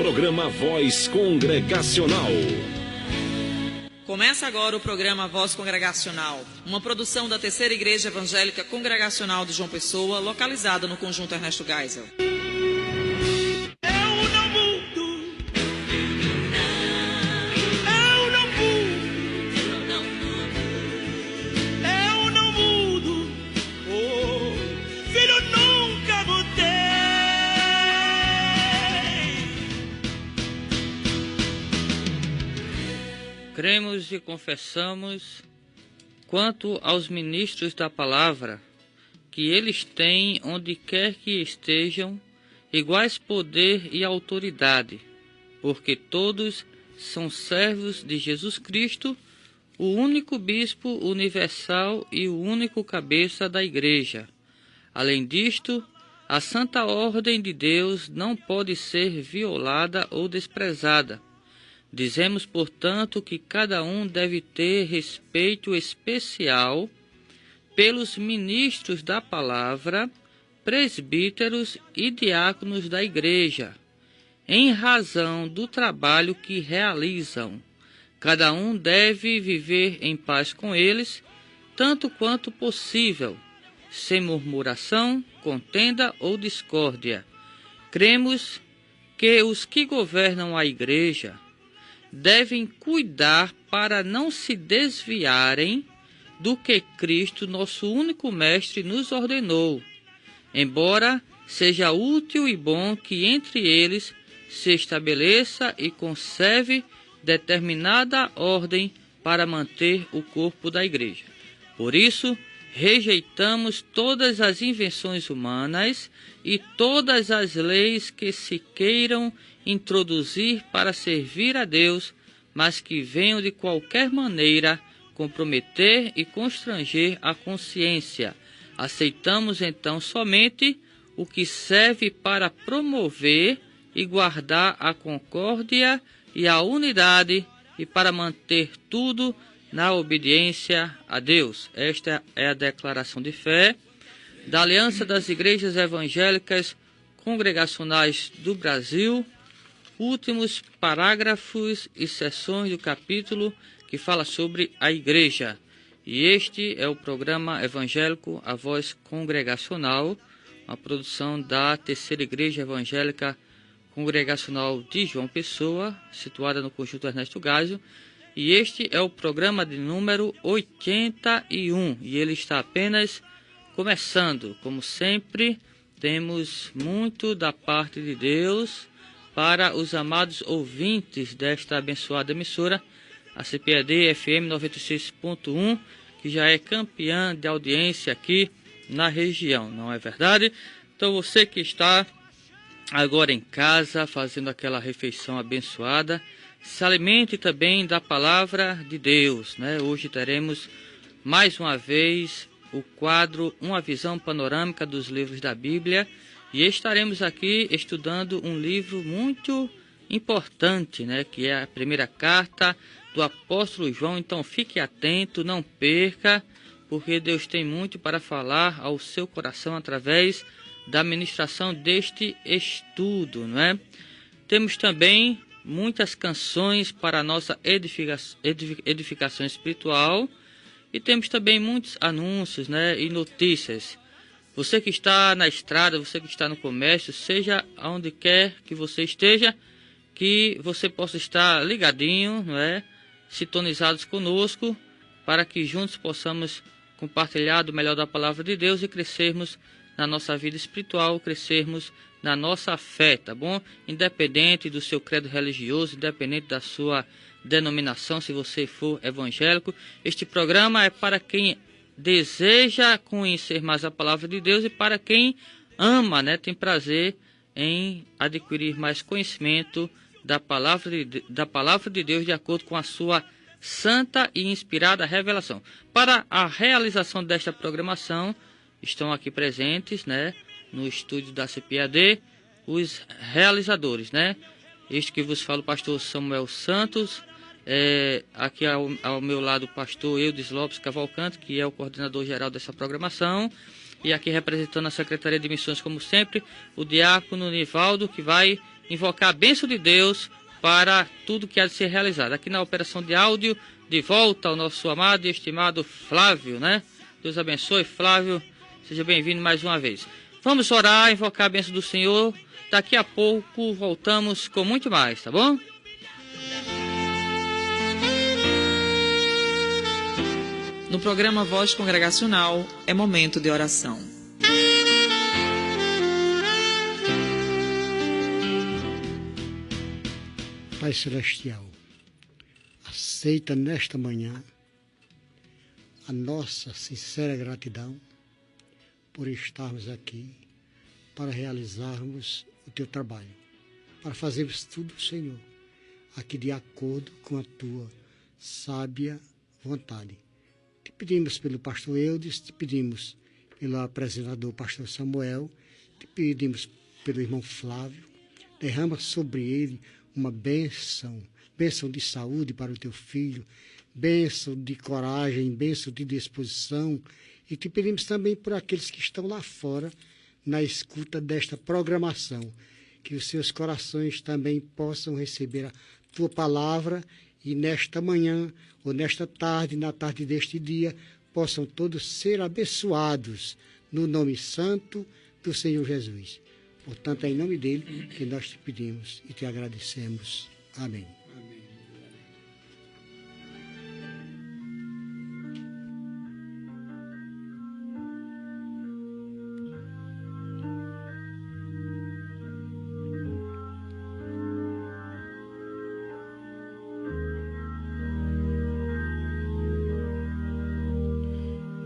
Programa Voz Congregacional. Começa agora o programa Voz Congregacional, uma produção da Terceira Igreja Evangélica Congregacional de João Pessoa, localizada no Conjunto Ernesto Geisel. Cremos e confessamos, quanto aos ministros da palavra, que eles têm, onde quer que estejam, iguais poder e autoridade, porque todos são servos de Jesus Cristo, o único bispo universal e o único cabeça da igreja. Além disto, a santa ordem de Deus não pode ser violada ou desprezada. Dizemos, portanto, que cada um deve ter respeito especial pelos ministros da palavra, presbíteros e diáconos da igreja, em razão do trabalho que realizam. Cada um deve viver em paz com eles, tanto quanto possível, sem murmuração, contenda ou discórdia. Cremos que os que governam a igreja devem cuidar para não se desviarem do que Cristo, nosso único mestre, nos ordenou, embora seja útil e bom que entre eles se estabeleça e conserve determinada ordem para manter o corpo da igreja. Por isso, rejeitamos todas as invenções humanas e todas as leis que se queiram introduzir para servir a Deus, mas que venham de qualquer maneira comprometer e constranger a consciência. Aceitamos então somente o que serve para promover e guardar a concórdia e a unidade e para manter tudo na obediência a Deus. Esta é a declaração de fé da Aliança das Igrejas Evangélicas Congregacionais do Brasil, últimos parágrafos e seções do capítulo que fala sobre a igreja. E este é o programa evangélico A Voz Congregacional, uma produção da Terceira Igreja Evangélica Congregacional de João Pessoa, situada no Conjunto Ernesto Geisel. E este é o programa de número 81, e ele está apenas começando. Como sempre, temos muito da parte de Deus para os amados ouvintes desta abençoada emissora, a CPAD FM 96.1, que já é campeã de audiência aqui na região, não é verdade? Então você que está agora em casa, fazendo aquela refeição abençoada, se alimente também da palavra de Deus, né? Hoje teremos mais uma vez o quadro Uma Visão Panorâmica dos Livros da Bíblia, e estaremos aqui estudando um livro muito importante, né? Que é a primeira carta do apóstolo João. Então fique atento, não perca, porque Deus tem muito para falar ao seu coração através da ministração deste estudo, não é? Temos também muitas canções para a nossa edificação espiritual, e temos também muitos anúncios, né, e notícias. Você que está na estrada, você que está no comércio, seja onde quer que você esteja, que você possa estar ligadinho, não é, sintonizados conosco, para que juntos possamos compartilhar do melhor da palavra de Deus e crescermos na nossa vida espiritual, crescermos na nossa fé, tá bom? Independente do seu credo religioso, independente da sua denominação, se você for evangélico, este programa é para quem deseja conhecer mais a palavra de Deus e para quem ama, né, tem prazer em adquirir mais conhecimento da palavra de Deus de acordo com a sua santa e inspirada revelação. Para a realização desta programação, estão aqui presentes, né, no estúdio da CPAD, os realizadores, né? Este que vos fala o pastor Samuel Santos, aqui ao meu lado o pastor Eudes Lopes Cavalcante, que é o coordenador geral dessa programação, e aqui representando a Secretaria de Missões, como sempre, o diácono Nivaldo, que vai invocar a bênção de Deus para tudo que há de ser realizado. Aqui na operação de áudio, de volta ao nosso amado e estimado Flávio, né? Deus abençoe, Flávio. Seja bem-vindo mais uma vez. Vamos orar, invocar a bênção do Senhor. Daqui a pouco voltamos com muito mais, tá bom? No programa Voz Congregacional, é momento de oração. Pai Celestial, aceita nesta manhã a nossa sincera gratidão por estarmos aqui para realizarmos o Teu trabalho, para fazermos tudo, Senhor, aqui de acordo com a Tua sábia vontade. Te pedimos pelo pastor Eudes, te pedimos pelo apresentador pastor Samuel, te pedimos pelo irmão Flávio, derrama sobre ele uma bênção de saúde para o teu filho, bênção de coragem, bênção de disposição, e te pedimos também por aqueles que estão lá fora na escuta desta programação, que os seus corações também possam receber a tua palavra e nesta manhã, ou nesta tarde, na tarde deste dia, possam todos ser abençoados no nome santo do Senhor Jesus. Portanto, é em nome dele que nós te pedimos e te agradecemos. Amém.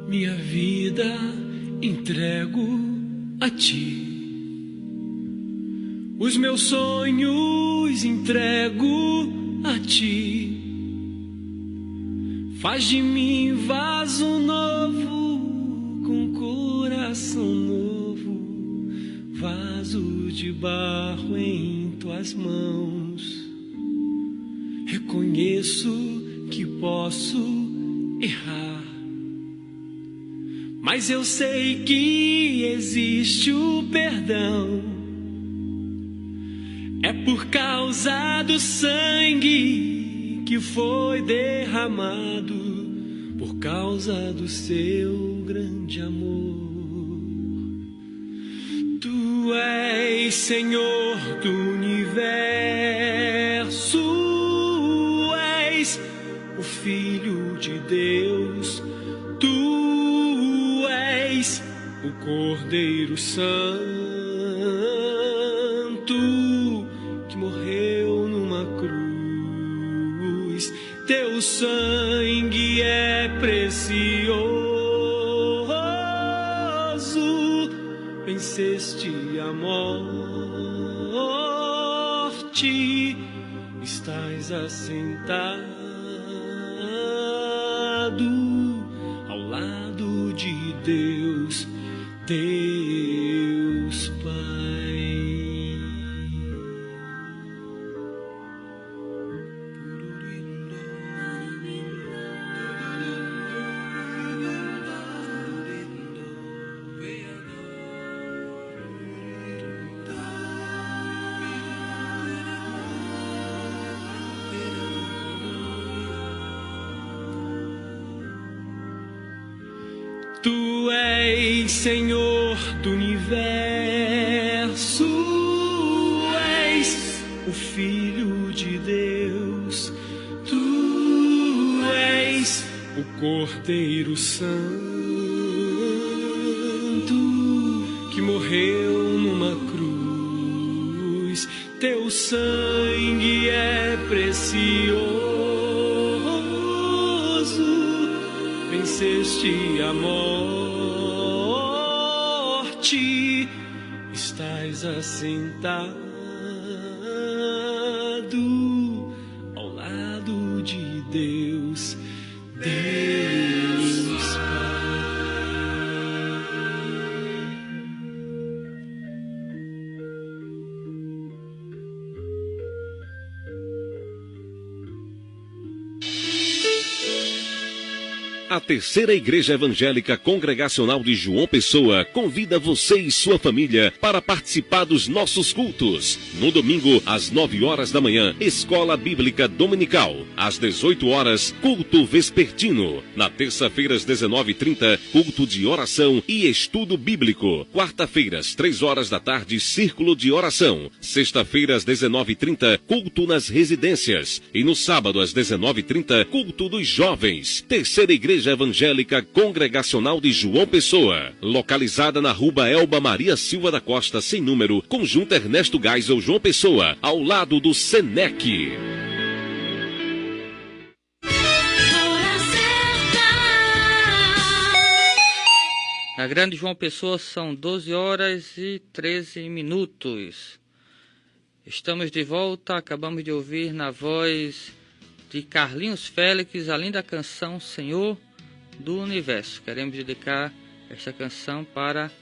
Minha vida entrego a ti, os meus sonhos entrego a ti. Faz de mim vaso novo, com coração novo, vaso de barro em tuas mãos. Reconheço que posso errar, mas eu sei que existe o perdão. É por causa do sangue que foi derramado, por causa do seu grande amor. Tu és Senhor do universo, és o Filho de Deus. Tu és o Cordeiro Santo que morreu numa cruz. Teu sangue é precioso, venceste a morte, estás assentado ao lado de Deus, Deus Pai. Tu és Senhor do universo, és o Filho de Deus. Tu és o Cordeiro Santo que morreu numa cruz. Teu sangue é precioso, venceste a morte, estás assentado ao lado de Deus, Deus Pai. A Terceira Igreja Evangélica Congregacional de João Pessoa convida você e sua família para participar dos nossos cultos. No domingo, às 9 horas da manhã, Escola Bíblica Dominical. Às 18 horas, culto vespertino. Na terça-feira, às 19h30, culto de oração e estudo bíblico. Quarta-feira, às 3 horas da tarde, círculo de oração. Sexta-feira, às 19h30, culto nas residências. E no sábado, às 19h30, culto dos jovens. Terceira Igreja Evangélica Congregacional de João Pessoa, localizada na Rua Elba Maria Silva da Costa, sem número, Conjunto Ernesto Geisel, João Pessoa, ao lado do Senec. Na Grande João Pessoa são 12 horas e 13 minutos. Estamos de volta, acabamos de ouvir na voz de Carlinhos Félix, além da canção Senhor do Universo. Queremos dedicar esta canção para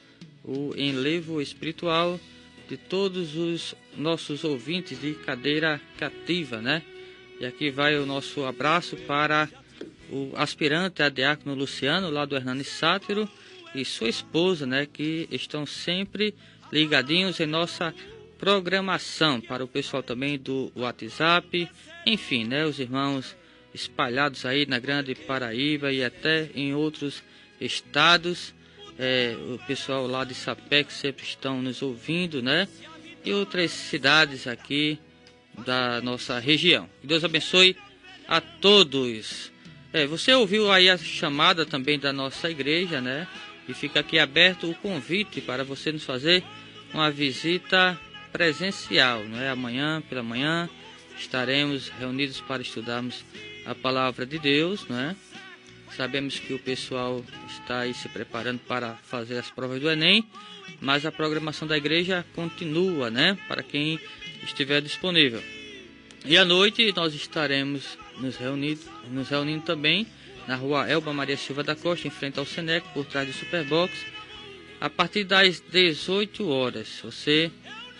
o enlevo espiritual de todos os nossos ouvintes de cadeira cativa, né? E aqui vai o nosso abraço para o aspirante a diácono Luciano, lá do Hernani Sátiro, e sua esposa, né? Que estão sempre ligadinhos em nossa programação. Para o pessoal também do WhatsApp, enfim, né? Os irmãos espalhados aí na Grande Paraíba e até em outros estados, o pessoal lá de Sapé que sempre estão nos ouvindo, né? E outras cidades aqui da nossa região. Que Deus abençoe a todos. Você ouviu aí a chamada também da nossa igreja, né? E fica aqui aberto o convite para você nos fazer uma visita presencial, não é? Amanhã, pela manhã, estaremos reunidos para estudarmos a palavra de Deus, não é? Sabemos que o pessoal está aí se preparando para fazer as provas do Enem, mas a programação da igreja continua, né? Para quem estiver disponível. E à noite nós estaremos nos reunindo também na Rua Elba Maria Silva da Costa, em frente ao Senec, por trás do Superbox, a partir das 18 horas. Você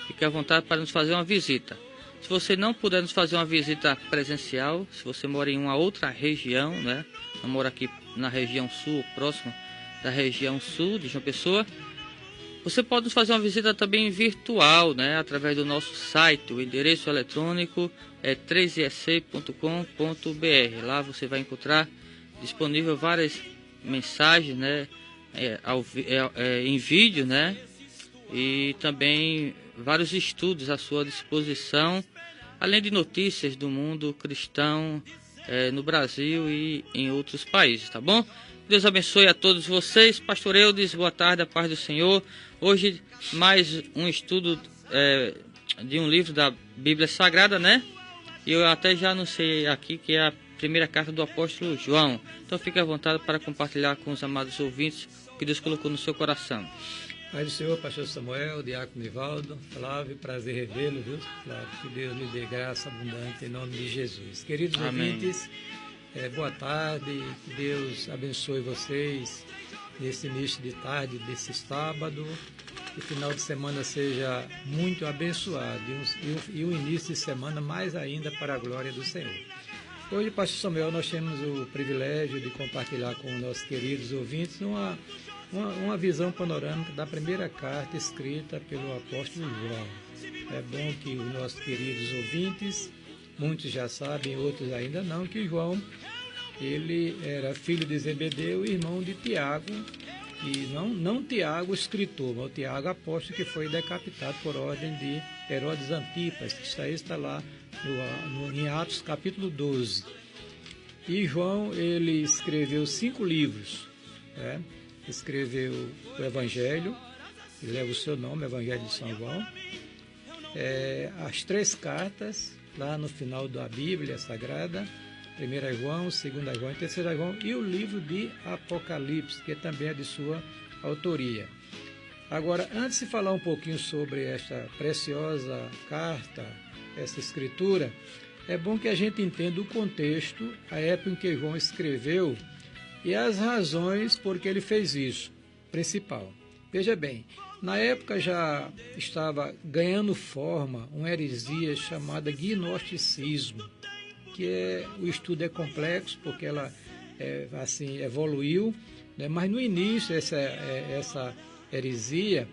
fica à vontade para nos fazer uma visita. Se você não puder nos fazer uma visita presencial, se você mora em uma outra região, né? Eu moro aqui na região sul, próximo da região sul de João Pessoa, você pode nos fazer uma visita também virtual, né? Através do nosso site. O endereço eletrônico é 3esc.com.br. Lá você vai encontrar disponível várias mensagens, né? Em vídeo, né? E também vários estudos à sua disposição, além de notícias do mundo cristão no Brasil e em outros países, tá bom? Deus abençoe a todos vocês. Pastor Eudes, boa tarde, a paz do Senhor. Hoje mais um estudo de um livro da Bíblia Sagrada, né? E eu até já anunciei aqui que é a primeira carta do apóstolo João. Então fique à vontade para compartilhar com os amados ouvintes o que Deus colocou no seu coração. Pai do Senhor, pastor Samuel, diácono Nivaldo, Flávio, prazer revê-lo, viu, Flávio? Que Deus lhe dê graça abundante em nome de Jesus. Queridos ouvintes, boa tarde, que Deus abençoe vocês nesse início de tarde, desse sábado, que o final de semana seja muito abençoado e o início de semana mais ainda para a glória do Senhor. Hoje, pastor Samuel, nós temos o privilégio de compartilhar com nossos queridos ouvintes uma visão panorâmica da primeira carta escrita pelo apóstolo João. É bom que os nossos queridos ouvintes, muitos já sabem, outros ainda não, que João, ele era filho de Zebedeu, irmão de Tiago, e não Tiago escritor, mas o Tiago apóstolo, que foi decapitado por ordem de Herodes Antipas, que está lá em Atos capítulo 12. E João, ele escreveu 5 livros, né? Escreveu o Evangelho, que leva o seu nome, Evangelho de São João, as 3 cartas, lá no final da Bíblia Sagrada, 1 João, 2 João e 3 João, e o livro de Apocalipse, que também é de sua autoria. Agora, antes de falar um pouquinho sobre esta preciosa carta, essa escritura, é bom que a gente entenda o contexto, a época em que João escreveu, e as razões por que ele fez isso, principal. Veja bem, na época já estava ganhando forma uma heresia chamada gnosticismo, que o estudo é complexo, porque ela assim, evoluiu, né? Mas no início essa heresia,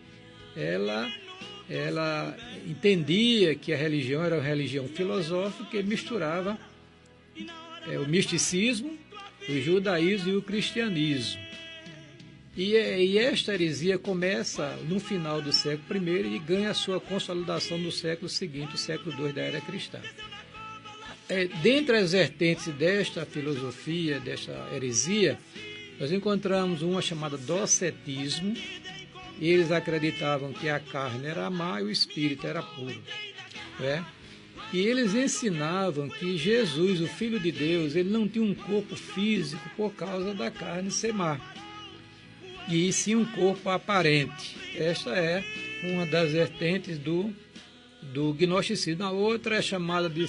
ela entendia que a religião era uma religião filosófica que misturava o misticismo, o judaísmo e o cristianismo. E esta heresia começa no final do século I e ganha a sua consolidação no século seguinte, o século II da era cristã. Dentre as vertentes desta filosofia, desta heresia, nós encontramos uma chamada docetismo. Eles acreditavam que a carne era má e o espírito era puro. Né? E eles ensinavam que Jesus, o Filho de Deus, ele não tinha um corpo físico por causa da carne ser má, e sim um corpo aparente. Esta é uma das vertentes do gnosticismo. A outra é chamada de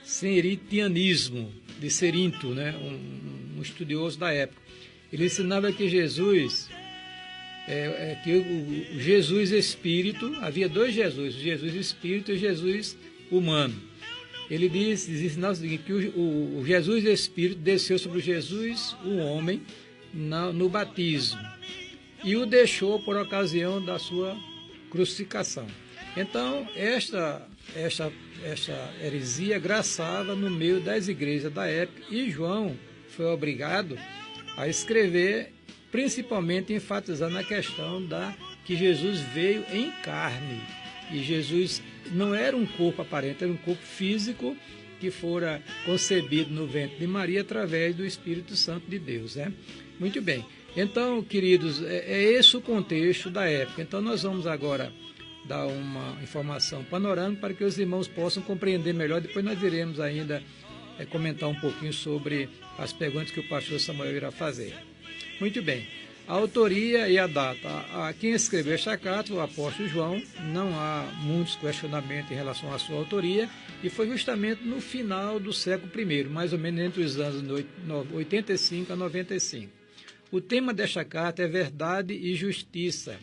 seritianismo, de Cerinto, né? um estudioso da época. Ele ensinava que Jesus, o Jesus Espírito, havia dois Jesus, o Jesus Espírito e o Jesus humano. Ele ensinava o seguinte, que o Jesus Espírito desceu sobre o Jesus, o homem, no batismo, e o deixou por ocasião da sua crucificação. Então, esta heresia graçava no meio das igrejas da época, e João foi obrigado a escrever, principalmente enfatizando a questão que Jesus veio em carne, e Jesus não era um corpo aparente, era um corpo físico que fora concebido no ventre de Maria através do Espírito Santo de Deus, né? Muito bem. Então, queridos, é esse o contexto da época. Então, nós vamos agora dar uma informação panorâmica para que os irmãos possam compreender melhor. Depois nós iremos ainda comentar um pouquinho sobre as perguntas que o pastor Samuel irá fazer. Muito bem. A autoria e a data. Quem escreveu esta carta, o apóstolo João, não há muitos questionamentos em relação à sua autoria, e foi justamente no final do século I, mais ou menos entre os anos 85 a 95. O tema desta carta é verdade e justiça.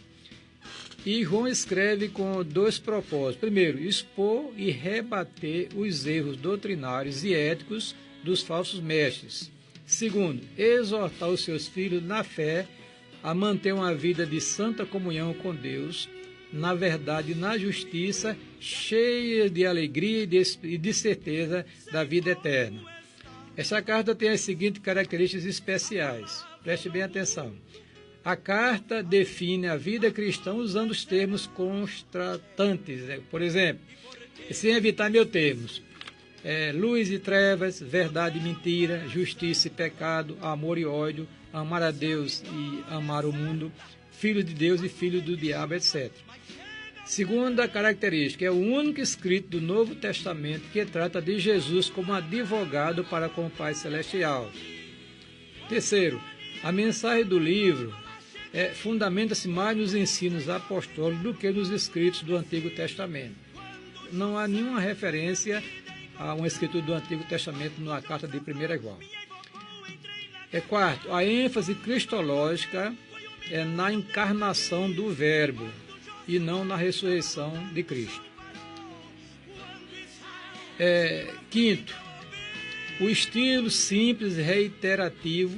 E João escreve com dois propósitos. Primeiro, expor e rebater os erros doutrinários e éticos dos falsos mestres. Segundo, exortar os seus filhos na fé a manter uma vida de santa comunhão com Deus, na verdade e na justiça, cheia de alegria e de certeza da vida eterna. Essa carta tem as seguintes características especiais. Preste bem atenção. A carta define a vida cristã usando os termos constratantes. Por exemplo, sem evitar meus termos. Luz e trevas, verdade e mentira, justiça e pecado, amor e ódio, amar a Deus e amar o mundo, filho de Deus e filho do diabo, etc. Segunda característica, é o único escrito do Novo Testamento que trata de Jesus como advogado para com o Pai Celestial. Terceiro, a mensagem do livro fundamenta-se mais nos ensinos apostólicos do que nos escritos do Antigo Testamento. Não há nenhuma referência a uma escritura do Antigo Testamento na carta de 1 João. Quarto, a ênfase cristológica é na encarnação do Verbo e não na ressurreição de Cristo. Quinto, o estilo simples e reiterativo,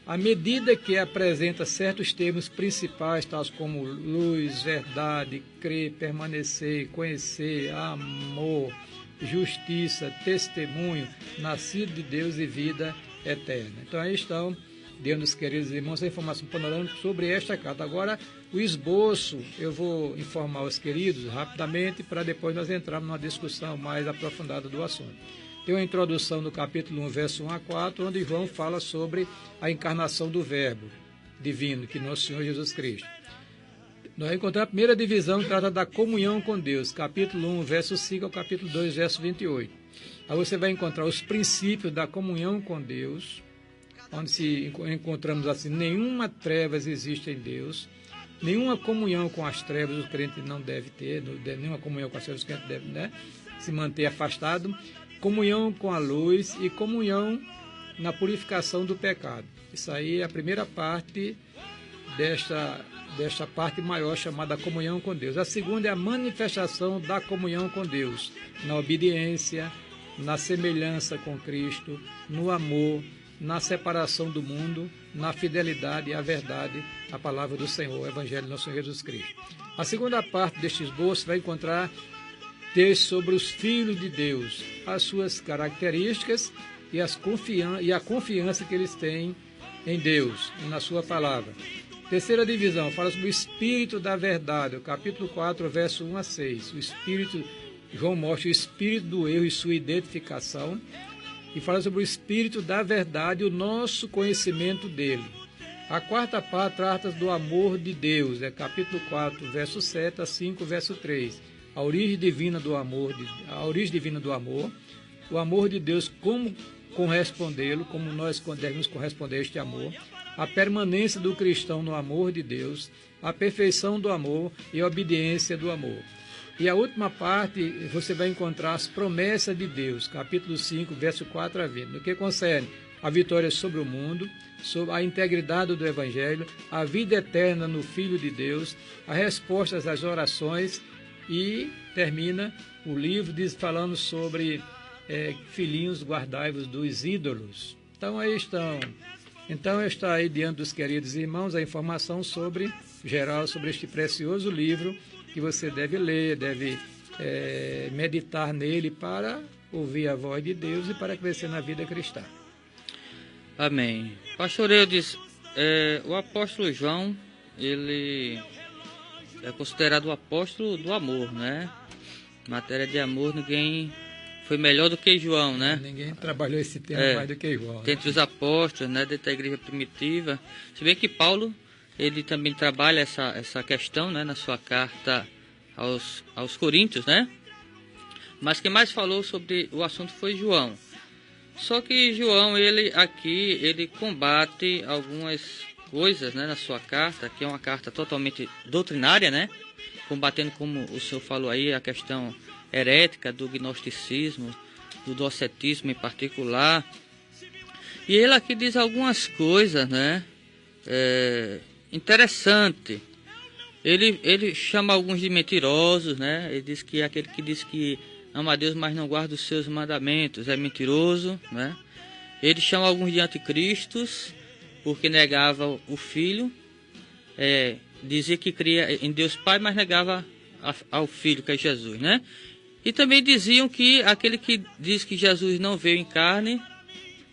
à medida que apresenta certos termos principais, tais como luz, verdade, crer, permanecer, conhecer, amor, justiça, testemunho, nascido de Deus e vida eterna. Então aí estão, meus queridos irmãos, a informação panorâmica sobre esta carta. Agora, o esboço, eu vou informar os queridos rapidamente, para depois nós entrarmos numa discussão mais aprofundada do assunto. Tem uma introdução no capítulo 1, verso 1 a 4, onde João fala sobre a encarnação do Verbo divino, que é nosso Senhor Jesus Cristo. Nós encontramos a primeira divisão que trata da comunhão com Deus, capítulo 1, verso 5 ao capítulo 2, verso 28. Aí você vai encontrar os princípios da comunhão com Deus, onde encontramos assim, nenhuma trevas existe em Deus, nenhuma comunhão com as trevas o crente não deve ter, nenhuma comunhão com as trevas o crente deve se manter afastado, comunhão com a luz e comunhão na purificação do pecado. Isso aí é a primeira parte desta parte maior chamada comunhão com Deus. A segunda é a manifestação da comunhão com Deus, na obediência, na semelhança com Cristo, no amor, na separação do mundo, na fidelidade e à verdade, a palavra do Senhor, o Evangelho do nosso Senhor Jesus Cristo. A segunda parte deste esboço vai encontrar textos sobre os filhos de Deus, as suas características e a confiança que eles têm em Deus e na sua palavra. Terceira divisão, fala sobre o Espírito da Verdade, o capítulo 4, verso 1 a 6. O Espírito, João mostra o Espírito do erro e sua identificação, e fala sobre o Espírito da Verdade e o nosso conhecimento dele. A quarta parte trata do amor de Deus, capítulo 4, verso 7 a 5, verso 3. A origem divina do amor, o amor de Deus, como correspondê-lo, como nós devemos corresponder a este amor, a permanência do cristão no amor de Deus, a perfeição do amor e a obediência do amor. E a última parte, você vai encontrar as promessas de Deus, capítulo 5, verso 4 a 20, no que concerne a vitória sobre o mundo, sobre a integridade do Evangelho, a vida eterna no Filho de Deus, as respostas às orações, e termina o livro falando sobre filhinhos, guardai-vos dos ídolos. Então aí estão. Então está aí diante dos queridos irmãos a informação geral sobre este precioso livro que você deve ler, deve meditar nele para ouvir a voz de Deus e para crescer na vida cristã. Amém. Pastor Eudes, o apóstolo João, ele é considerado o apóstolo do amor, né? Matéria de amor, ninguém foi melhor do que João, né? Ninguém trabalhou esse tema mais do que João. Dentre os apóstolos, né, dentro da igreja primitiva. Se bem que Paulo, ele também trabalha essa questão, né, na sua carta aos Coríntios, né? Mas quem mais falou sobre o assunto foi João. Só que João, ele combate algumas coisas, né, na sua carta, que é uma carta totalmente doutrinária, né? Combatendo, como o senhor falou aí, a questão herética do gnosticismo, do docetismo em particular. E ele aqui diz algumas coisas, né? Interessante. Ele chama alguns de mentirosos, né? Ele diz que aquele que diz que ama a Deus, mas não guarda os seus mandamentos, é mentiroso, né? Ele chama alguns de anticristos, porque negava o Filho, dizia que cria em Deus Pai, mas negava ao Filho, que é Jesus, né? E também diziam que aquele que diz que Jesus não veio em carne,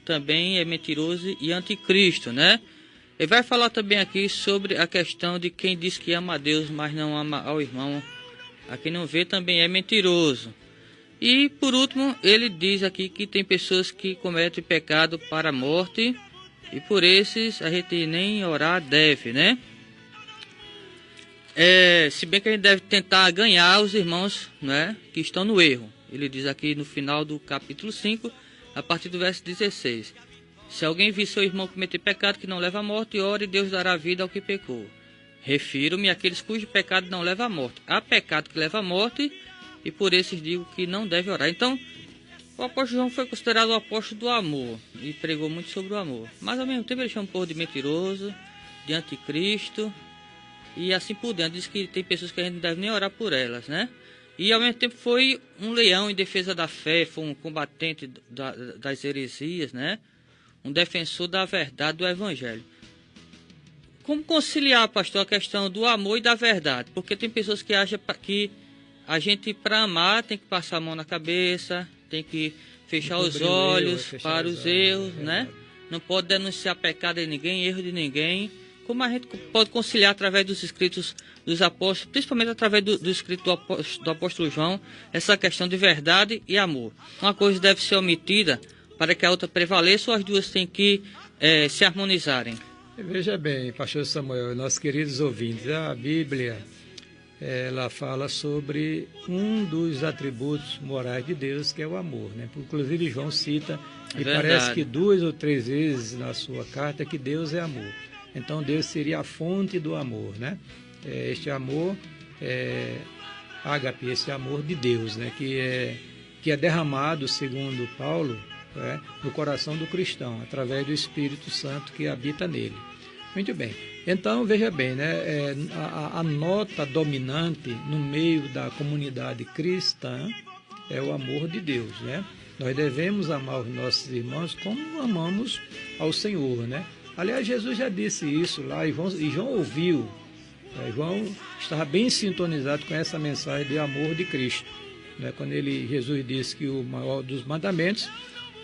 também é mentiroso e anticristo, né? Ele vai falar também aqui sobre a questão de quem diz que ama a Deus, mas não ama ao irmão. A quem não vê também é mentiroso. E, por último, ele diz aqui que tem pessoas que cometem pecado para a morte, e por esses a gente nem orar deve, né? Se bem que a gente deve tentar ganhar os irmãos, né, que estão no erro. Ele diz aqui no final do capítulo 5, a partir do verso 16. Se alguém vir seu irmão cometer pecado que não leva à morte, ore e Deus dará vida ao que pecou. Refiro-me àqueles cujo pecado não leva à morte. Há pecado que leva à morte, e por esses digo que não deve orar. Então, o apóstolo João foi considerado o apóstolo do amor, e pregou muito sobre o amor. Mas ao mesmo tempo ele chama o povo de mentiroso, de anticristo, e assim por diante. Diz que tem pessoas que a gente não deve nem orar por elas, né? E ao mesmo tempo foi um leão em defesa da fé, foi um combatente das heresias, né? Um defensor da verdade do Evangelho. Como conciliar, pastor, a questão do amor e da verdade? Porque tem pessoas que acham que a gente, para amar, tem que passar a mão na cabeça, tem que fechar os olhos para os erros, né? Não pode denunciar pecado de ninguém, erro de ninguém. Como a gente pode conciliar através dos escritos dos apóstolos, principalmente através do escrito do apóstolo João, essa questão de verdade e amor? Uma coisa deve ser omitida para que a outra prevaleça, ou as duas têm que se harmonizarem? Veja bem, pastor Samuel, nossos queridos ouvintes, a Bíblia, ela fala sobre um dos atributos morais de Deus, que é o amor, né? Inclusive João cita, e parece que 2 ou 3 vezes na sua carta, que Deus é amor. Então Deus seria a fonte do amor, né? Este amor ágape, esse amor de Deus, né? Que é derramado, segundo Paulo, no coração do cristão, através do Espírito Santo que habita nele. Muito bem. Então, veja bem, né? A nota dominante no meio da comunidade cristã é o amor de Deus, né? Nós devemos amar os nossos irmãos como amamos ao Senhor, né? Aliás, Jesus já disse isso lá, e João ouviu. João estava bem sintonizado com essa mensagem de amor de Cristo, né? Quando Jesus disse que o maior dos mandamentos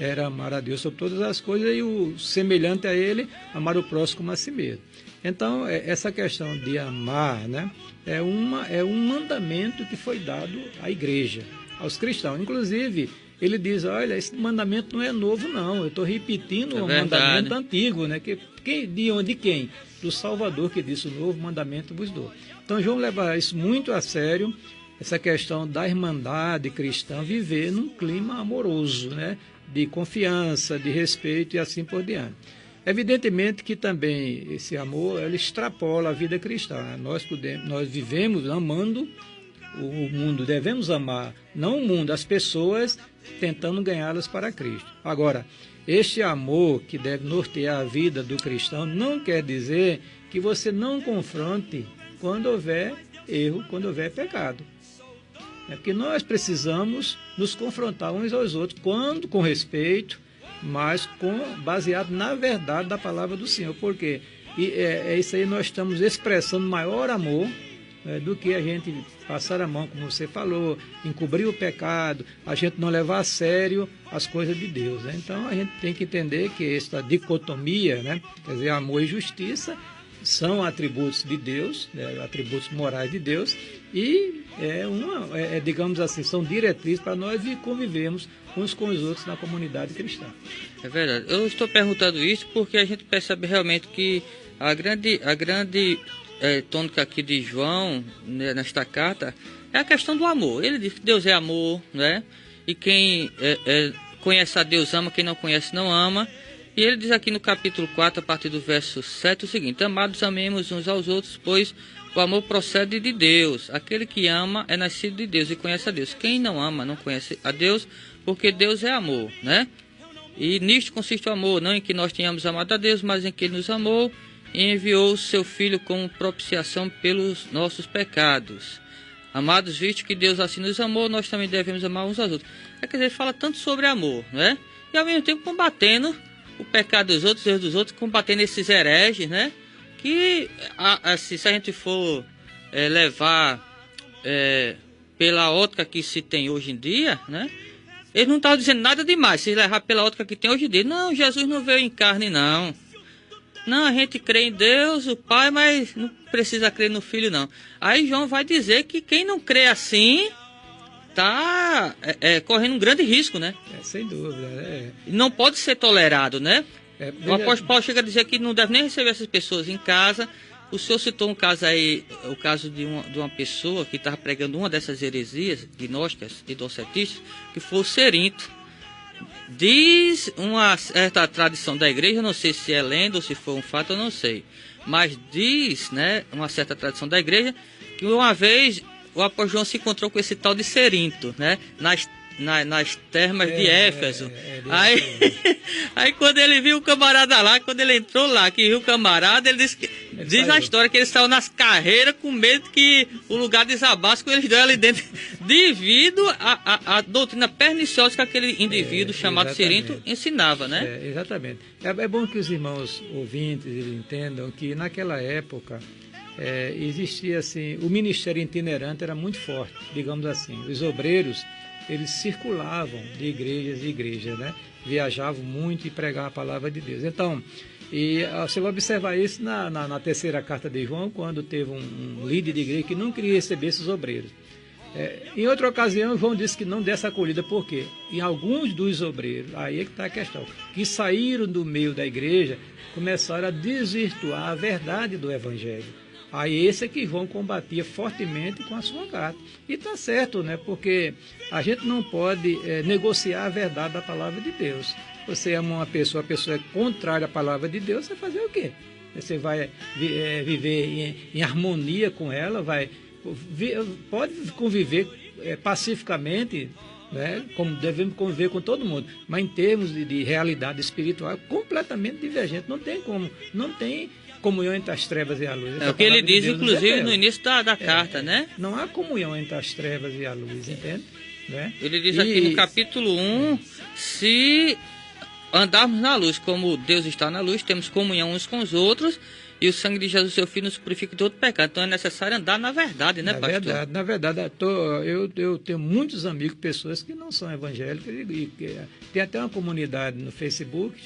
era amar a Deus sobre todas as coisas e o semelhante a ele, amar o próximo como a si mesmo. Então, essa questão de amar, né, é um mandamento que foi dado à igreja, aos cristãos. Inclusive, ele diz, olha, esse mandamento não é novo, não. Eu estou repetindo um mandamento antigo, né? De quem? Do Salvador, que disse, o novo mandamento vos dou. Então, João leva isso muito a sério, essa questão da irmandade cristã, viver num clima amoroso, né? De confiança, de respeito e assim por diante. Evidentemente que também esse amor, ele extrapola a vida cristã. Nós vivemos amando o mundo, devemos amar, não o mundo, as pessoas, tentando ganhá-las para Cristo. Agora, este amor que deve nortear a vida do cristão não quer dizer que você não confronte quando houver erro, quando houver pecado. É porque nós precisamos nos confrontar uns aos outros, quando com respeito, mas baseado na verdade da palavra do Senhor. Porque isso aí, nós estamos expressando maior amor do que a gente passar a mão, como você falou, encobrir o pecado, a gente não levar a sério as coisas de Deus, né? Então a gente tem que entender que essa dicotomia, né? Quer dizer, amor e justiça são atributos de Deus, né? Atributos morais de Deus, e digamos assim, são diretrizes para nós convivermos uns com os outros na comunidade cristã. É verdade. Eu estou perguntando isso porque a gente percebe realmente que a grande tônica aqui de João, né, nesta carta, é a questão do amor. Ele diz que Deus é amor, né? E quem conhece a Deus ama, quem não conhece não ama. E ele diz aqui no capítulo 4, a partir do verso 7, o seguinte: amados, amemos uns aos outros, pois o amor procede de Deus. Aquele que ama é nascido de Deus e conhece a Deus. Quem não ama não conhece a Deus, porque Deus é amor, né? E nisto consiste o amor, não em que nós tenhamos amado a Deus, mas em que Ele nos amou e enviou o seu Filho como propiciação pelos nossos pecados. Amados, visto que Deus assim nos amou, nós também devemos amar uns aos outros. Quer dizer, ele fala tanto sobre amor, né? E ao mesmo tempo combatendo o pecado dos outros, os erros dos outros, combatendo esses hereges, né? Que, assim, se a gente for levar pela ótica que se tem hoje em dia, né? Ele não está dizendo nada demais, se levar pela ótica que tem hoje em dia. Não, Jesus não veio em carne, não. Não, a gente crê em Deus, o Pai, mas não precisa crer no Filho, não. Aí João vai dizer que quem não crê assim está correndo um grande risco, né? Sem dúvida. Não pode ser tolerado, né? O apóstolo Paulo chega a dizer que não deve nem receber essas pessoas em casa. O senhor citou um caso aí, o caso de uma pessoa que estava pregando uma dessas heresias gnósticas e docetistas, que foi o Cerinto. Diz uma certa tradição da igreja, não sei se é lenda ou se foi um fato, eu não sei. Mas diz, né, uma certa tradição da igreja, que uma vez o apóstolo João se encontrou com esse tal de Cerinto, né, nas termas de Éfeso. Aí quando ele viu o camarada lá, quando ele entrou lá, que viu o camarada, ele diz na história que ele saiu nas carreiras com medo que o lugar desabasse com eles dois ali dentro, devido à doutrina perniciosa que aquele indivíduo chamado Cerinto ensinava, né? Exatamente. É bom que os irmãos ouvintes entendam que naquela época existia assim, o ministério itinerante era muito forte, digamos assim. Os obreiros, eles circulavam de igrejas em igrejas, né? Viajavam muito e pregavam a palavra de Deus. Então, você vai observar isso na terceira carta de João, quando teve um líder de igreja que não queria receber esses obreiros. Em outra ocasião, João disse que não desse acolhida, por quê? Em alguns dos obreiros, aí é que está a questão, que saíram do meio da igreja, começaram a desvirtuar a verdade do Evangelho. Aí esse é que João combatia fortemente com a sua carta. E está certo, né? Porque a gente não pode negociar a verdade da palavra de Deus. Você ama uma pessoa, a pessoa é contrária à palavra de Deus, você vai fazer o quê? Você vai viver em harmonia com ela, pode conviver pacificamente, né? Como devemos conviver com todo mundo. Mas em termos de realidade espiritual, é completamente divergente. Não tem como, não tem comunhão entre as trevas e a luz. É o que ele diz, inclusive, no início da carta, né? Não há comunhão entre as trevas e a luz, entende? né? Ele diz aqui no capítulo 1, se andarmos na luz, como Deus está na luz, temos comunhão uns com os outros, e o sangue de Jesus, seu Filho, nos purifica de todo pecado. Então é necessário andar na verdade, né, pastor? Na verdade, eu tenho muitos amigos, pessoas que não são evangélicas, e tem até uma comunidade no Facebook,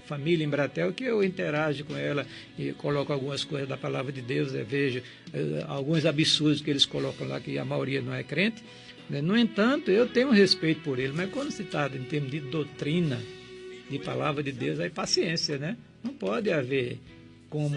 Família Embratel, que eu interajo com ela e coloco algumas coisas da palavra de Deus, vejo alguns absurdos que eles colocam lá, que a maioria não é crente. Né? No entanto, eu tenho respeito por ele, mas quando se trata em termos de doutrina, de palavra de Deus, aí paciência, né? Não pode haver como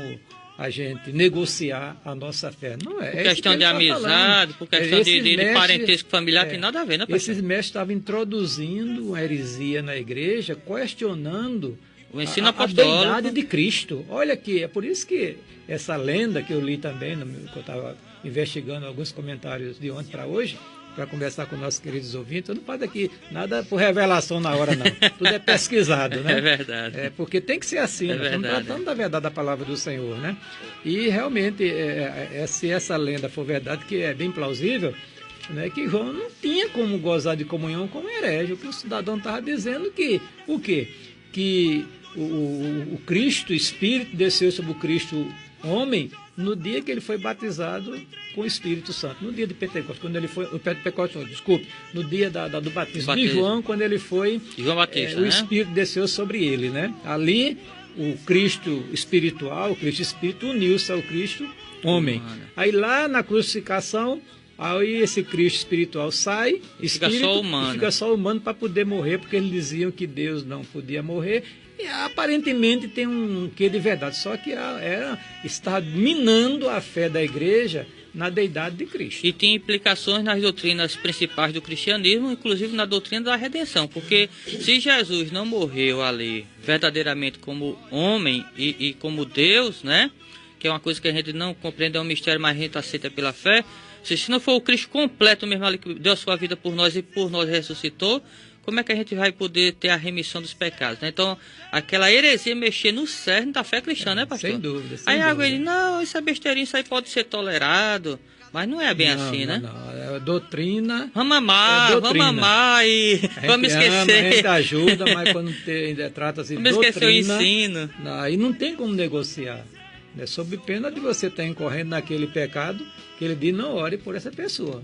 a gente negociar a nossa fé. Não é. Por questão de amizade, por questão de parentesco familiar, tem nada a ver, né, pastor? Esses mestres estavam introduzindo uma heresia na igreja, questionando o ensino a apostólico, deidade de Cristo. Olha aqui, é por isso que essa lenda que eu li também, que eu estava investigando alguns comentários de ontem para hoje, para conversar com nossos queridos ouvintes, eu não faço aqui nada por revelação na hora, não. Tudo é pesquisado, né? É verdade. Porque tem que ser assim, nós estamos tratando da verdade da palavra do Senhor, né? E realmente, se essa lenda for verdade, que é bem plausível, né, que João não tinha como gozar de comunhão com o herege, o que o cidadão estava dizendo que, o quê? Que o Cristo Espírito desceu sobre o Cristo homem no dia que ele foi batizado com o Espírito Santo, no dia de Pentecostes, quando ele foi, no dia do batismo de João, quando ele foi, João Batista, o Espírito desceu sobre ele, né? Ali, o Cristo espiritual, o Cristo Espírito uniu-se ao Cristo homem. Aí lá na crucificação, aí esse Cristo espiritual sai, fica só humano para poder morrer, porque eles diziam que Deus não podia morrer. E aparentemente tem um quê de verdade, só que está minando a fé da igreja na deidade de Cristo. E tem implicações nas doutrinas principais do cristianismo, inclusive na doutrina da redenção, porque se Jesus não morreu ali verdadeiramente como homem e como Deus, né, que é uma coisa que a gente não compreende, é um mistério, mas a gente aceita pela fé, se não for o Cristo completo mesmo ali, que deu a sua vida por nós e por nós ressuscitou, como é que a gente vai poder ter a remissão dos pecados, né? Então, aquela heresia mexer no cerne da fé cristã, né, pastor? Sem dúvida. Aí água ele, não, isso é besteirinho, isso aí pode ser tolerado, mas não é bem assim, né? Não, é doutrina. Vamos amar e vamos esquecer. A gente ajuda, mas quando ainda trata-se de doutrina... Vamos esquecer o ensino. Aí não tem como negociar. É sob pena de você estar incorrendo naquele pecado que ele diz, não ore por essa pessoa.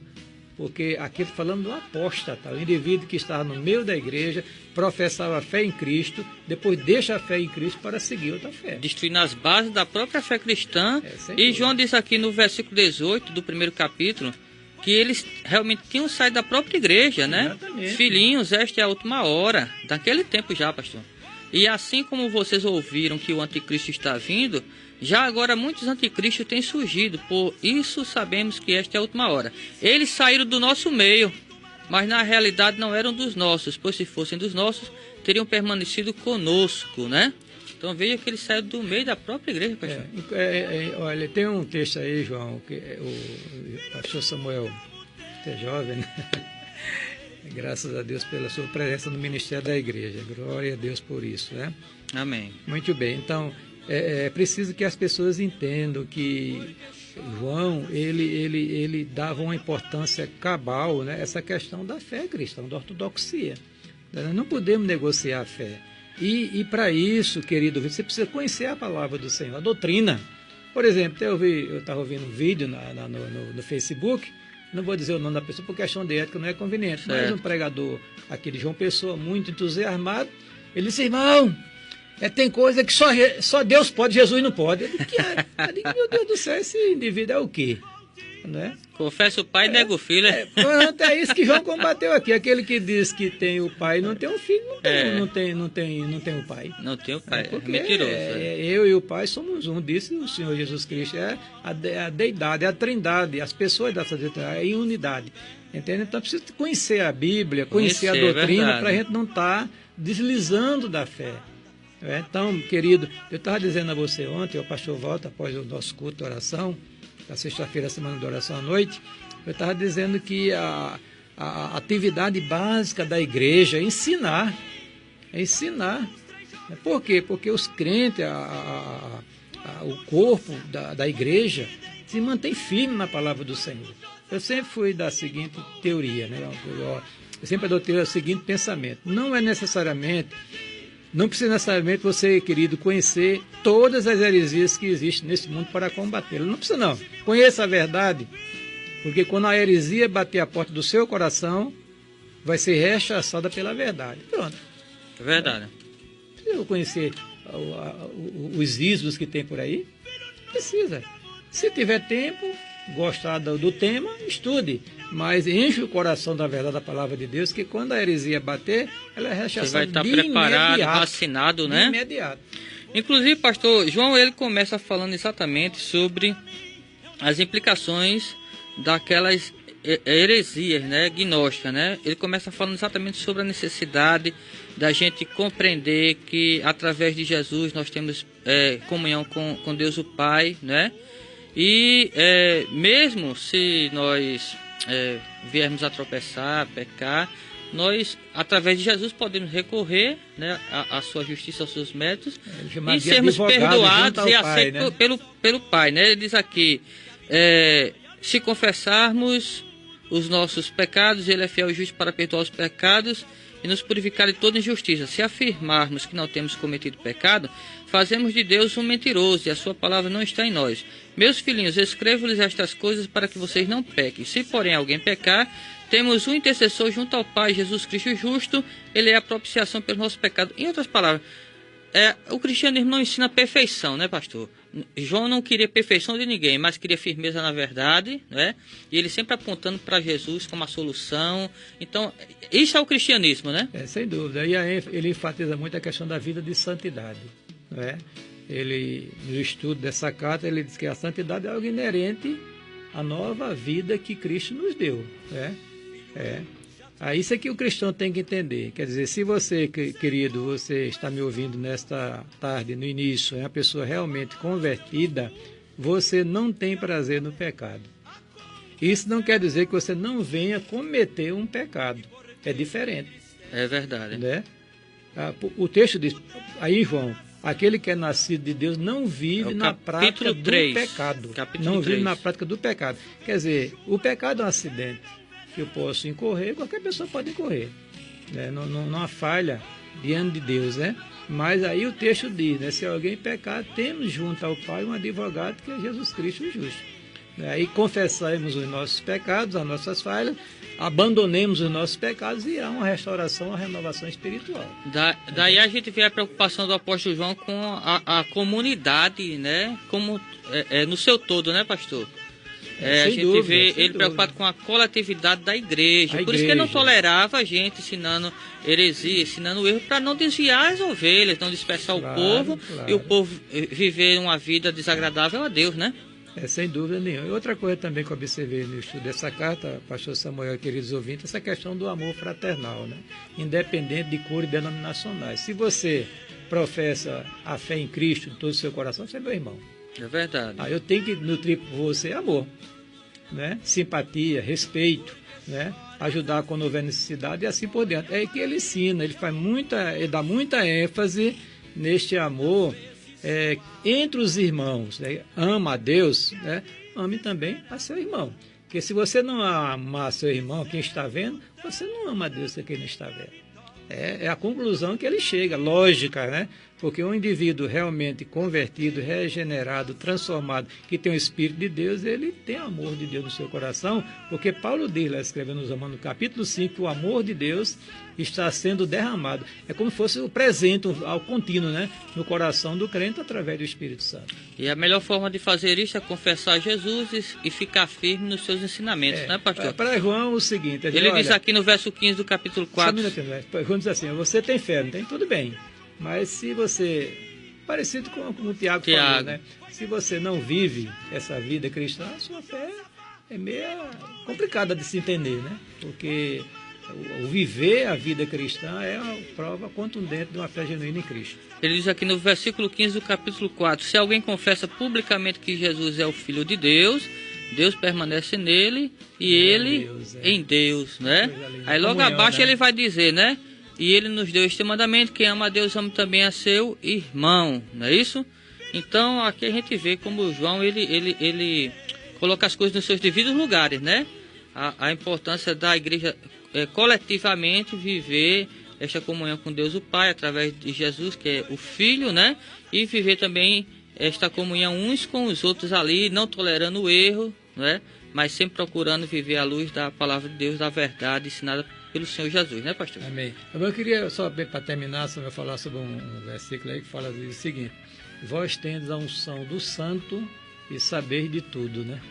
Porque aqui estou falando do apóstata, o indivíduo que estava no meio da igreja, professava a fé em Cristo, depois deixa a fé em Cristo para seguir outra fé. Destruindo as bases da própria fé cristã. E João diz aqui no versículo 18 do primeiro capítulo, que eles realmente tinham saído da própria igreja, né? Exatamente. Filhinhos, esta é a última hora, daquele tempo já, pastor. E assim como vocês ouviram que o anticristo está vindo, já agora muitos anticristos têm surgido, por isso sabemos que esta é a última hora. Eles saíram do nosso meio, mas na realidade não eram dos nossos, pois se fossem dos nossos, teriam permanecido conosco, né? Então veja que eles saíram do meio da própria igreja, pastor. Olha, tem um texto aí, João, que o pastor Samuel, que é jovem, né? Graças a Deus pela sua presença no ministério da igreja. Glória a Deus por isso, né? Amém. Muito bem, então... É preciso que as pessoas entendam que João, ele dava uma importância cabal, né, essa questão da fé cristã, da ortodoxia. Nós não podemos negociar a fé. E para isso, querido, você precisa conhecer a palavra do Senhor, a doutrina. Por exemplo, eu estava ouvindo um vídeo no Facebook, não vou dizer o nome da pessoa por questão de ética, não é conveniente, mas um pregador aqui de João Pessoa, muito entusiasmado, ele disse, irmão, tem coisa que só Deus pode, Jesus não pode. Eu digo, meu Deus do céu, esse indivíduo é o quê? Né? Confessa o pai e nega o filho. Pronto, é isso que João combateu aqui. Aquele que diz que tem o pai e não tem o filho, não tem o pai. Não tem o pai, é mentiroso. Eu e o pai somos um, disse o Senhor Jesus Cristo. É a deidade, é a trindade, as pessoas dessa deidade, é em unidade. Entende? Então precisa conhecer a Bíblia, conhecer a doutrina, para a gente não estar deslizando da fé. Então, querido, eu estava dizendo a você ontem, o pastor Walter, após o nosso culto de oração, da sexta-feira, semana de oração à noite, eu estava dizendo que a atividade básica da igreja é ensinar. É ensinar. Por quê? Porque os crentes, o corpo da igreja, se mantém firme na palavra do Senhor. Eu sempre fui da seguinte teoria, né? eu sempre adotei o seguinte pensamento: não precisa necessariamente você, querido, conhecer todas as heresias que existem nesse mundo para combatê-las. Não precisa não. Conheça a verdade, porque quando a heresia bater a porta do seu coração, vai ser rechaçada pela verdade. Pronto. É verdade. Precisa conhecer os ismos que tem por aí? Precisa. Se tiver tempo, gostar do tema, estude. Mas enche o coração da verdade da palavra de Deus, que quando a heresia bater, ela é rechaçada. Você vai estar preparado, vacinado, né? De imediato. Inclusive, pastor João, ele começa falando exatamente sobre as implicações daquelas heresias, né, gnósticas, né? Ele começa falando exatamente sobre a necessidade da gente compreender que através de Jesus nós temos comunhão com Deus o Pai, né? E mesmo se nós viermos a tropeçar, pecar, nós através de Jesus podemos recorrer, né, à sua justiça, aos seus méritos e sermos perdoados e aceitos, né, pelo Pai, né? Ele diz aqui, se confessarmos os nossos pecados, ele é fiel e justo para perdoar os pecados e nos purificar de toda injustiça. Se afirmarmos que não temos cometido pecado, fazemos de Deus um mentiroso e a sua palavra não está em nós. Meus filhinhos, escrevo-lhes estas coisas para que vocês não pequem. Se, porém, alguém pecar, temos um intercessor junto ao Pai, Jesus Cristo justo, ele é a propiciação pelos nossos pecados. Em outras palavras, o cristianismo não ensina perfeição, né, pastor? João não queria perfeição de ninguém, mas queria firmeza na verdade, né? E ele sempre apontando para Jesus como a solução. Então, isso é o cristianismo, né? Sem dúvida. E aí ele enfatiza muito a questão da vida de santidade, né? Ele, no estudo dessa carta, ele diz que a santidade é algo inerente à nova vida que Cristo nos deu, né? Isso é que o cristão tem que entender. Quer dizer, se você, querido, você está me ouvindo nesta tarde, no início, é uma pessoa realmente convertida, você não tem prazer no pecado. Isso não quer dizer que você não venha cometer um pecado. É diferente. É verdade. Né? O texto diz, aí João, aquele que é nascido de Deus não vive na prática do pecado. Não vive na prática do pecado. Quer dizer, o pecado é um acidente que eu posso incorrer, qualquer pessoa pode incorrer, né? Não há falha diante de Deus, né? Mas aí o texto diz, né? Se alguém pecar, temos junto ao Pai um advogado que é Jesus Cristo justo. Aí confessaremos os nossos pecados, as nossas falhas, abandonemos os nossos pecados e há uma restauração, uma renovação espiritual. Daí a gente vê a preocupação do apóstolo João com a comunidade, né? Como no seu todo, né, pastor? A gente vê ele preocupado com a coletividade da igreja. Por isso que ele não tolerava a gente ensinando heresia, ensinando erro, para não desviar as ovelhas, não dispersar o povo e o povo viver uma vida desagradável a Deus, né? Sem dúvida nenhuma. E outra coisa também que eu observei no estudo dessa carta, pastor Samuel, queridos ouvintes, essa questão do amor fraternal, né? Independente de cores denominacionais. Se você professa a fé em Cristo em todo o seu coração, você é meu irmão. É verdade. Eu tenho que nutrir por você amor, né? Simpatia, respeito, né? Ajudar quando houver necessidade e assim por diante. É que ele ensina, ele dá muita ênfase neste amor entre os irmãos, né? Ama a Deus, né? Ame também a seu irmão. Porque se você não amar seu irmão, quem está vendo, você não ama a Deus quem não está vendo. É a conclusão que ele chega, lógica, né? Porque um indivíduo realmente convertido, regenerado, transformado, que tem o Espírito de Deus, ele tem amor de Deus no seu coração, porque Paulo diz lá, escrevendo nos Romanos, no capítulo 5, que o amor de Deus está sendo derramado. É como se fosse o presente ao contínuo, né? No coração do crente através do Espírito Santo. E a melhor forma de fazer isso é confessar Jesus e ficar firme nos seus ensinamentos, né, pastor? Para João, o seguinte... Ele diz aqui no verso 15 do capítulo 4... João diz assim, você tem fé, não tem? Tudo bem. Mas se você, parecido com o Tiago falou, né? Se você não vive essa vida cristã, a sua fé é meio complicada de se entender, né? Porque o viver a vida cristã é a prova contundente de uma fé genuína em Cristo. Ele diz aqui no versículo 15 do capítulo 4, se alguém confessa publicamente que Jesus é o Filho de Deus, Deus permanece nele e ele em Deus, né? Aí logo abaixo, né? Ele vai dizer, né? E ele nos deu este mandamento, quem ama a Deus ama também a seu irmão, não é isso? Então aqui a gente vê como o João, ele coloca as coisas nos seus devidos lugares, né? a importância da igreja coletivamente viver esta comunhão com Deus o Pai, através de Jesus, que é o Filho, né? E viver também esta comunhão uns com os outros ali, não tolerando o erro, né? Mas sempre procurando viver à luz da palavra de Deus, da verdade ensinada pelo Senhor Jesus, né, pastor? Amém. Eu queria só, para terminar, só vou falar sobre um versículo aí que fala o seguinte: vós tendes a unção do santo e saber de tudo, né?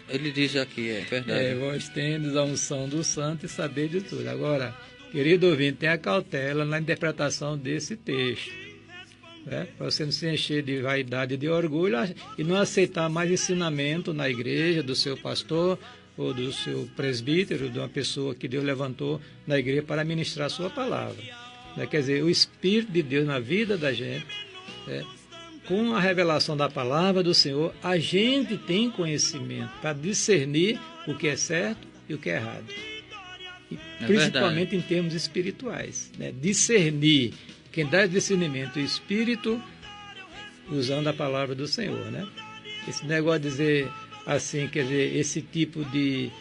Ele diz aqui, é verdade. Vós tendes a unção do santo e saber de tudo. Agora, querido ouvinte, tenha cautela na interpretação desse texto, né? Para você não se encher de vaidade e de orgulho e não aceitar mais ensinamento na igreja do seu pastor ou do seu presbítero, de uma pessoa que Deus levantou na igreja para ministrar a sua palavra, né? Quer dizer, o Espírito de Deus na vida da gente, né? Com a revelação da palavra do Senhor, a gente tem conhecimento para discernir o que é certo e o que é errado. E principalmente em termos espirituais, né? Discernir. Quem dá discernimento, o Espírito, usando a palavra do Senhor, né? Esse negócio de dizer assim, quer dizer, esse tipo de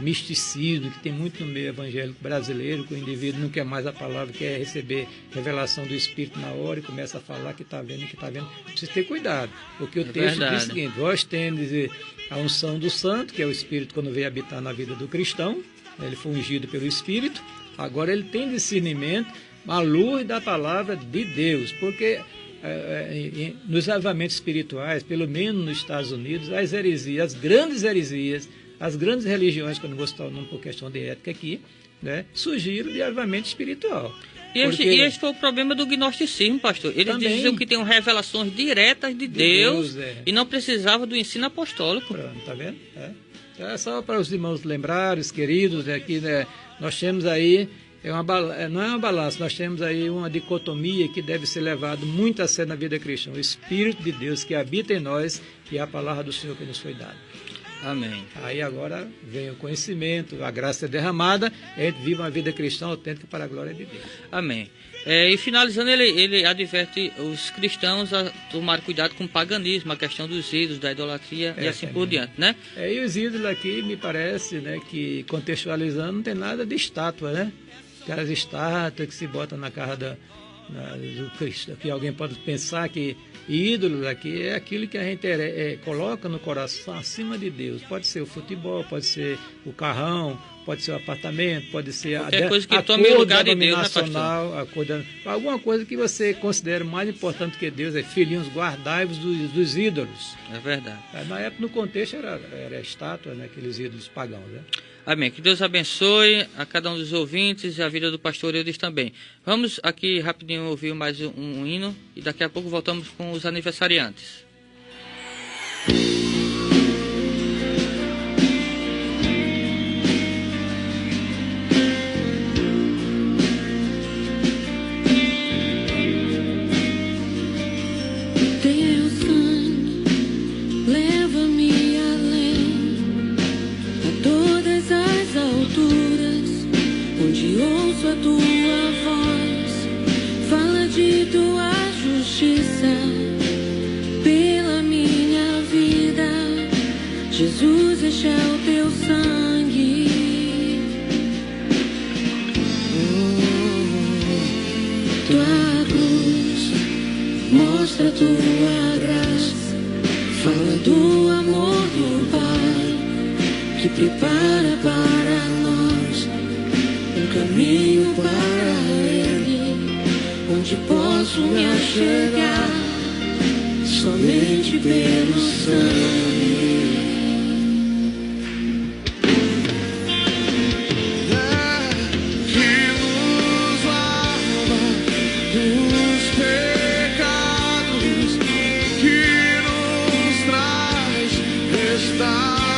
misticismo que tem muito no meio evangélico brasileiro, que o indivíduo não quer mais a palavra, quer receber revelação do Espírito na hora e começa a falar que está vendo, precisa ter cuidado, porque o texto diz o seguinte: vós tendes a unção do santo, que é o Espírito quando veio habitar na vida do cristão, ele foi ungido pelo Espírito, agora ele tem discernimento à luz da palavra de Deus, porque nos avivamentos espirituais, pelo menos nos Estados Unidos, as heresias, as grandes heresias, as grandes religiões, que eu não vou citar o nome por questão de ética aqui, né, surgiram de avivamento espiritual. E esse foi o problema do gnosticismo, pastor. Eles diziam que tinham revelações diretas de Deus e não precisava do ensino apostólico. Pronto, tá vendo? É só para os irmãos lembrarem, os queridos, aqui, né, nós temos aí, não é uma balança, nós temos aí uma dicotomia que deve ser levada muito a sério na vida cristã. O Espírito de Deus que habita em nós e a palavra do Senhor que nos foi dada. Amém. Aí agora vem o conhecimento, a graça é derramada, e a gente vive uma vida cristã autêntica para a glória de Deus. Amém. E finalizando, ele adverte os cristãos a tomar cuidado com o paganismo, a questão dos ídolos, da idolatria e assim por diante, né? E os ídolos aqui, me parece, né, que contextualizando, não tem nada de estátua, né? Aquelas estátuas que se botam na casa do Cristo, que alguém pode pensar que ídolos aqui é aquilo que a gente coloca no coração acima de Deus. Pode ser o futebol, pode ser o carrão, pode ser o apartamento, pode ser qualquer coisa que tome o lugar de Deus, né, pastor? Alguma coisa que você considera mais importante que Deus. Filhinhos, guardai-vos dos ídolos. É verdade. Na época, no contexto, era estátua, né, aqueles ídolos pagãos, né? Amém. Que Deus abençoe a cada um dos ouvintes e a vida do pastor Eudes também. Vamos aqui rapidinho ouvir mais um hino e daqui a pouco voltamos com os aniversariantes. Ouço a tua voz, fala de tua justiça pela minha vida. Jesus, este é o teu sangue. Tua cruz mostra tua graça, fala do amor do Pai que prepara para nós um caminho para Ele, onde posso me achegar somente pelo sangue. Que nos lava dos pecados, que nos traz restauração.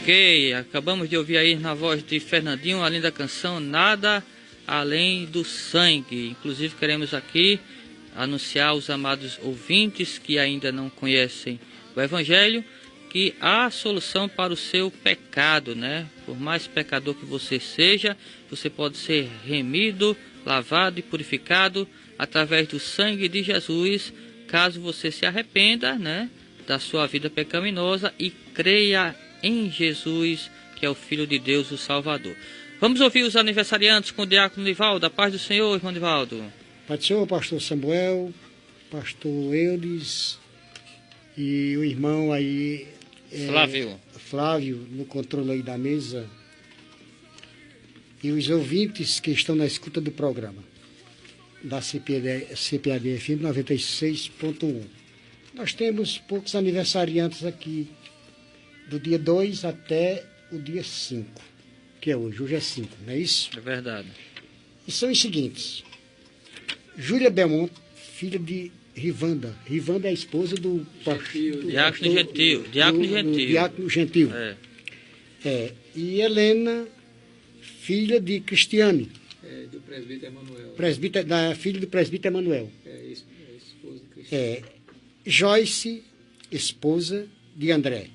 Ok, acabamos de ouvir aí na voz de Fernandinho a linda canção Nada Além do Sangue. Inclusive queremos aqui anunciar aos amados ouvintes que ainda não conhecem o Evangelho que há solução para o seu pecado, né? Por mais pecador que você seja, você pode ser remido, lavado e purificado através do sangue de Jesus, caso você se arrependa, né, da sua vida pecaminosa e creia em Jesus, que é o Filho de Deus, o Salvador. Vamos ouvir os aniversariantes com o diácono Nivaldo. A paz do Senhor, irmão Nivaldo. Pai do Senhor, pastor Samuel, pastor Eudes e o irmão aí... Flávio, no controle aí da mesa. E os ouvintes que estão na escuta do programa da CPAD FM 96.1. Nós temos poucos aniversariantes aqui, do dia 2 até o dia 5, que é hoje. Hoje é 5, não é isso? É verdade. E são os seguintes: Júlia Belmonte, filha de Rivanda. Rivanda é a esposa do Diácono Gentil. Diácono Gentil. E Helena, filha de Cristiane. Do presbítero Emanuel. Filho do presbítero Emanuel. Esposa de Cristiane. Joyce, esposa de André.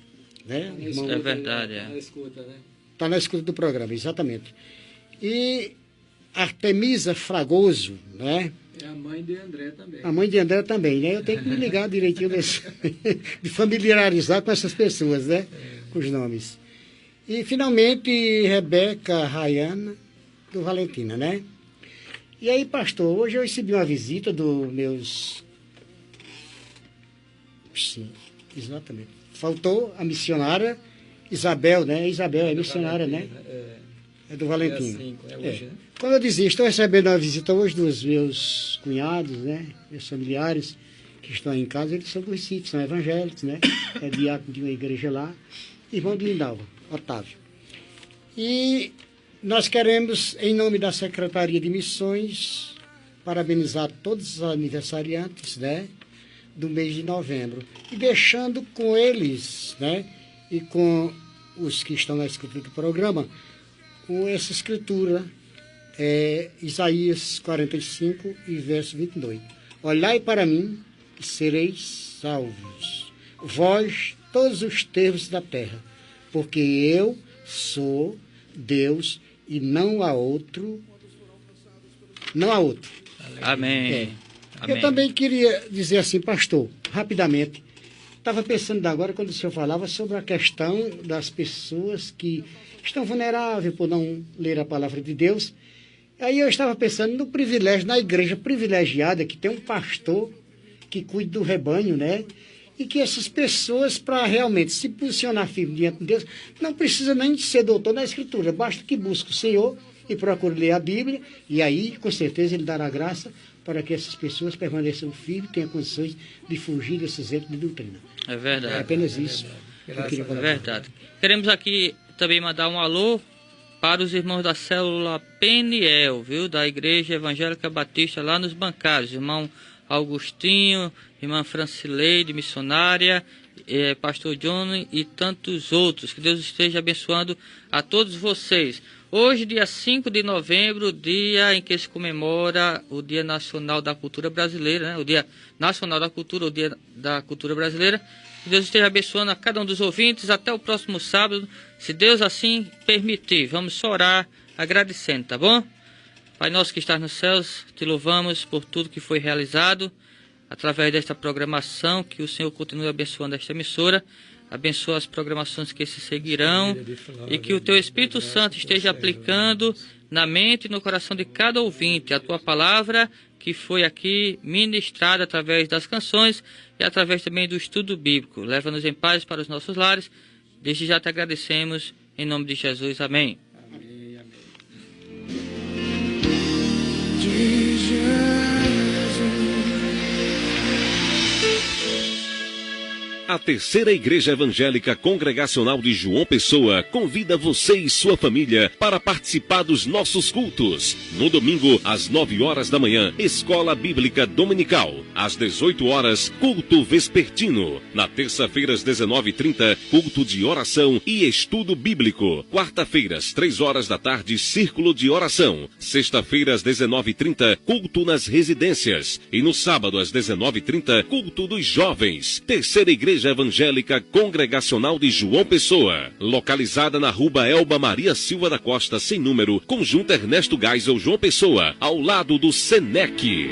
Né? É verdade, Está na escuta, né? Está na escuta do programa, exatamente. E Artemisa Fragoso, né? É a mãe de André também. A mãe de André também, né? Eu tenho que me ligar direitinho de familiarizar com essas pessoas, né? Com os nomes. E, finalmente, Rebeca Rayana, do Valentina, né? E aí, pastor, hoje eu recebi uma visita dos meus... Sim, exatamente. Faltou a missionária Isabel, né? Isabel é missionária, né? É do Valentina. Hoje, né? Como eu dizia, estou recebendo uma visita hoje dos meus cunhados, né? Meus familiares que estão aí em casa. Eles são do Recife, são evangélicos, né? É diácono de uma igreja lá. Irmão de Lindalva, Otávio. E nós queremos, em nome da Secretaria de Missões, parabenizar todos os aniversariantes, né? Do mês de novembro. E deixando com eles, né? E com os que estão na escuta do programa, com essa escritura, Isaías 45 e verso 22. Olhai para mim e sereis salvos, vós todos os termos da terra, porque eu sou Deus e não há outro. Não há outro. Amém. Amém. Eu também queria dizer assim, pastor, rapidamente, estava pensando agora quando o senhor falava sobre a questão das pessoas que estão vulneráveis por não ler a palavra de Deus. Aí eu estava pensando no privilégio, na igreja privilegiada, que tem um pastor que cuida do rebanho, né? E que essas pessoas, para realmente se posicionar firme diante de Deus, não precisa nem de ser doutor na Escritura, basta que busque o Senhor e procure ler a Bíblia, e aí, com certeza, Ele dará graça para que essas pessoas permaneçam firmes e tenham condições de fugir desses erros de doutrina. É verdade. É apenas isso. É verdade. Queremos aqui também mandar um alô para os irmãos da célula Peniel, viu? Da Igreja Evangélica Batista, lá nos Bancários. Irmão Augustinho, irmã Francileide, missionária, pastor Johnny e tantos outros. Que Deus esteja abençoando a todos vocês. Hoje, dia 5 de novembro, dia em que se comemora o Dia Nacional da Cultura Brasileira, né? O Dia Nacional da Cultura, o Dia da Cultura Brasileira. Que Deus esteja abençoando a cada um dos ouvintes. Até o próximo sábado, se Deus assim permitir. Vamos só orar agradecendo, tá bom? Pai nosso que estás nos céus, te louvamos por tudo que foi realizado através desta programação. Que o Senhor continue abençoando esta emissora. Abençoa as programações que se seguirão e que o Teu Espírito Santo esteja aplicando na mente e no coração de cada ouvinte a Tua palavra que foi aqui ministrada através das canções e através também do estudo bíblico. Leva-nos em paz para os nossos lares. Desde já te agradecemos, em nome de Jesus. Amém. Amém, amém. A Terceira Igreja Evangélica Congregacional de João Pessoa convida você e sua família para participar dos nossos cultos. No domingo, às 9 horas da manhã, Escola Bíblica Dominical. Às 18 horas, culto vespertino. Na terça-feira, às 19h30, culto de oração e estudo bíblico. Quarta-feira, às 3 horas da tarde, círculo de oração. Sexta-feira, às 19h30, culto nas residências. E no sábado, às 19h30, culto dos jovens. Terceira Igreja Evangélica Congregacional de João Pessoa, localizada na Rua Elba Maria Silva da Costa, sem número, Conjunto Ernesto Geisel, João Pessoa, ao lado do Senec.